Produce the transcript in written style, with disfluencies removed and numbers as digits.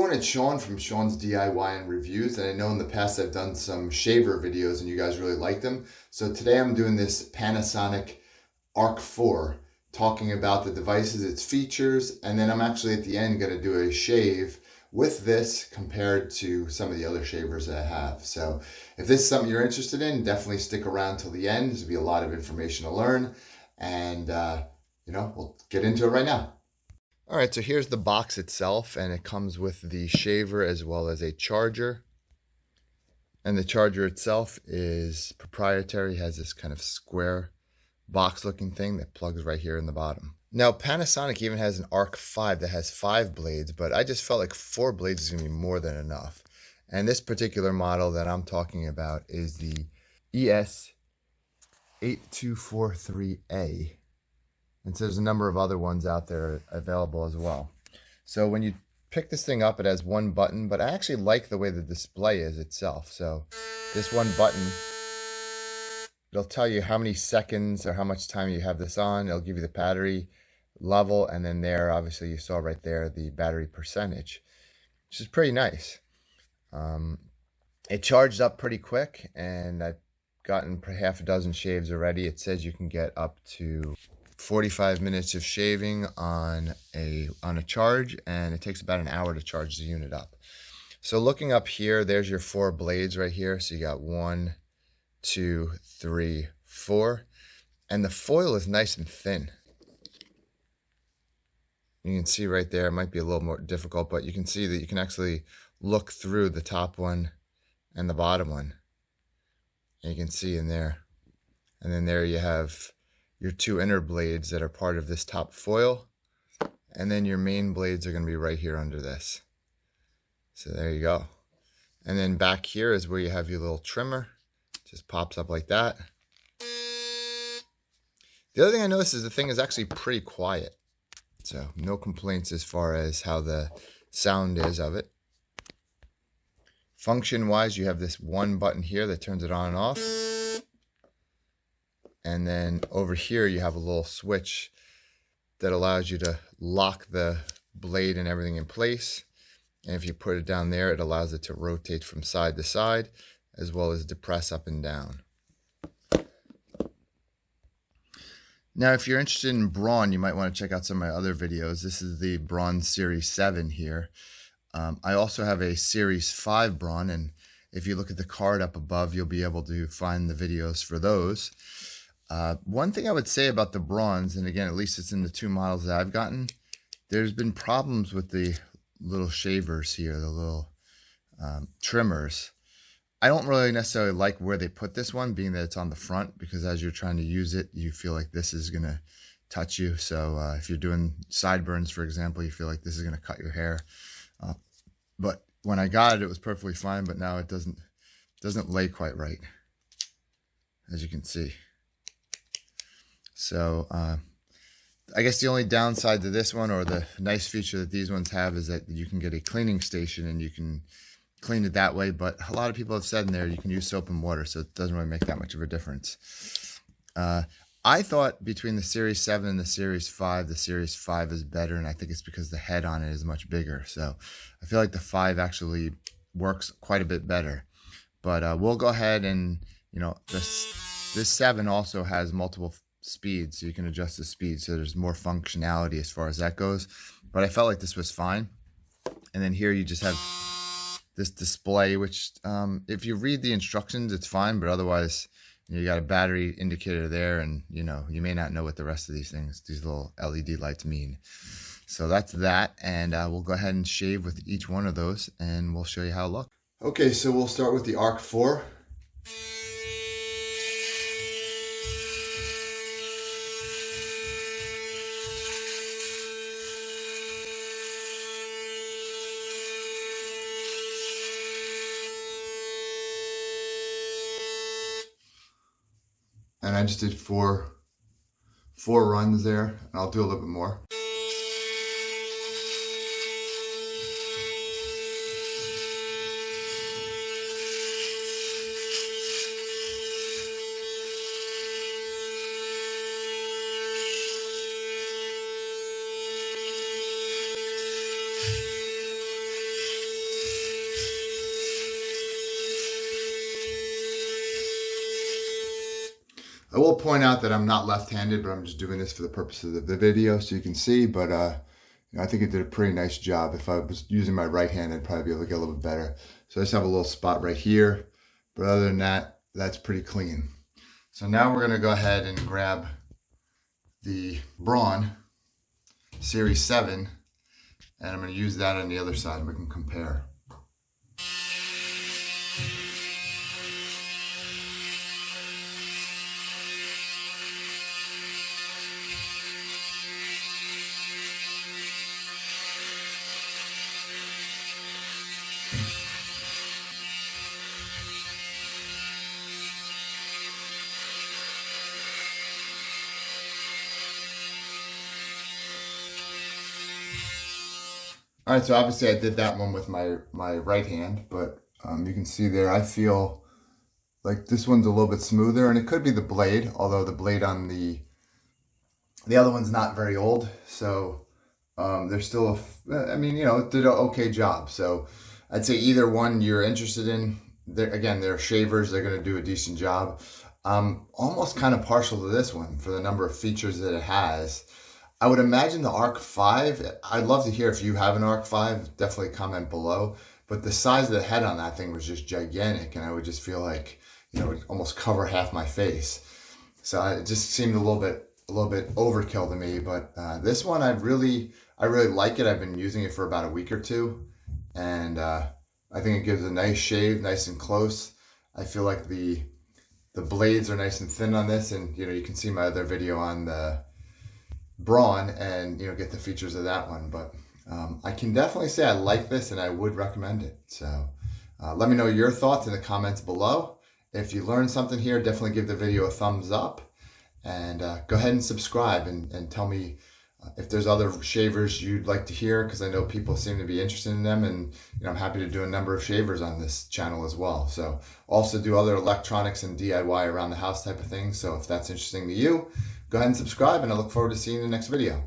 everyone, it's Sean from Sean's DIY and Reviews, and I know in the past I've done some shaver videos and you guys really liked them. So today I'm doing this Panasonic Arc 4, talking about the devices, its features, and then I'm actually at the end going to do a shave with this compared to some of the other shavers that I have. So if this is something you're interested in, definitely stick around till the end. There'll be a lot of information to learn, and we'll get into it right now. All right, so here's the box itself, and it comes with the shaver as well as a charger. And the charger itself is proprietary, has this kind of square box looking thing that plugs right here in the bottom. Now, Panasonic even has an Arc 5 that has 5 blades, but I just felt like 4 blades is gonna be more than enough. And this particular model that I'm talking about is the ES8243A. And so there's a number of other ones out there available as well. So when you pick this thing up, it has one button, but I actually like the way the display is itself. So this one button, it'll tell you how many seconds or how much time you have this on. It'll give you the battery level, and then there, obviously you saw right there, the battery percentage, which is pretty nice. It charged up pretty quick, and I've gotten half a dozen shaves already. It says you can get up to 45 minutes of shaving on a charge, and it takes about an hour to charge the unit up. So looking up here, there's your 4 blades right here. So you got 1, 2, 3, 4, and the foil is nice and thin. You can see right there, it might be a little more difficult, but you can see that you can actually look through the top one and the bottom one, and you can see in there. And then there you have your 2 inner blades that are part of this top foil, and then your main blades are going to be right here under this. So there you go. And then back here is where you have your little trimmer. Just pops up like that. The other thing I noticed is the thing is actually pretty quiet, so no complaints as far as how the sound is of it. Function wise, you have this one button here that turns it on and off. And then over here, you have a little switch that allows you to lock the blade and everything in place. And if you put it down there, it allows it to rotate from side to side, as well as depress up and down. Now, if you're interested in Braun, you might want to check out some of my other videos. This is the Braun Series 7 here. I also have a Series 5 Braun, and if you look at the card up above, you'll be able to find the videos for those. One thing I would say about the Brauns, and again, at least it's in the 2 models that I've gotten, there's been problems with the little shavers here, the little trimmers. I don't really necessarily like where they put this one, being that it's on the front, because as you're trying to use it, you feel like this is going to touch you. So if you're doing sideburns, for example, you feel like this is going to cut your hair. But when I got it, it was perfectly fine, but now it doesn't lay quite right, as you can see. So I guess the only downside to this one, or the nice feature that these ones have, is that you can get a cleaning station and you can clean it that way. But a lot of people have said in there you can use soap and water, so it doesn't really make that much of a difference. I thought between the Series 7 and the Series 5, the Series 5 is better, and I think it's because the head on it is much bigger. So I feel like the 5 actually works quite a bit better. But we'll go ahead and, this 7 also has multiple speeds, so you can adjust the speed, so there's more functionality as far as that goes. But I felt like this was fine. And then here you just have this display, which if you read the instructions, it's fine, but otherwise you got a battery indicator there, and you may not know what the rest of these little LED lights mean. So that's that, and we'll go ahead and shave with each one of those, and we'll show you how it looks. Okay, so we'll start with the Arc 4. And I just did four runs there, and I'll do a little bit more. will point out that I'm not left-handed, but I'm just doing this for the purpose of the video so you can see. But I think it did a pretty nice job. If I was using my right hand, I'd probably be able to get a little bit better. So I just have a little spot right here. But other than that, that's pretty clean. So now we're going to go ahead and grab the Braun Series 7, and I'm going to use that on the other side and we can compare. All right, so obviously I did that one with my right hand, but you can see there, I feel like this one's a little bit smoother, and it could be the blade, although the blade on the other one's not very old, so there's still I mean, you know, it did an okay job. So I'd say either one you're interested in. Again, they're shavers, they're going to do a decent job. I'm almost kind of partial to this one for the number of features that it has. I would imagine the Arc 5, I'd love to hear if you have an Arc 5, definitely comment below. But the size of the head on that thing was just gigantic, and I would just feel like, you know, it would almost cover half my face. So it just seemed a little bit overkill to me. But this one, I really like it. I've been using it for about a week or two, and I think it gives a nice shave, nice and close. I feel like the blades are nice and thin on this, and you know, you can see my other video on the Braun and, you know, get the features of that one. But I can definitely say I like this and I would recommend it. So let me know your thoughts in the comments below. If you learned something here, definitely give the video a thumbs up, and go ahead and subscribe and tell me if there's other shavers you'd like to hear, because I know people seem to be interested in them, and you know, I'm happy to do a number of shavers on this channel as well. So also do other electronics and DIY around the house type of things. So if that's interesting to you, go ahead and subscribe, and I look forward to seeing you in the next video.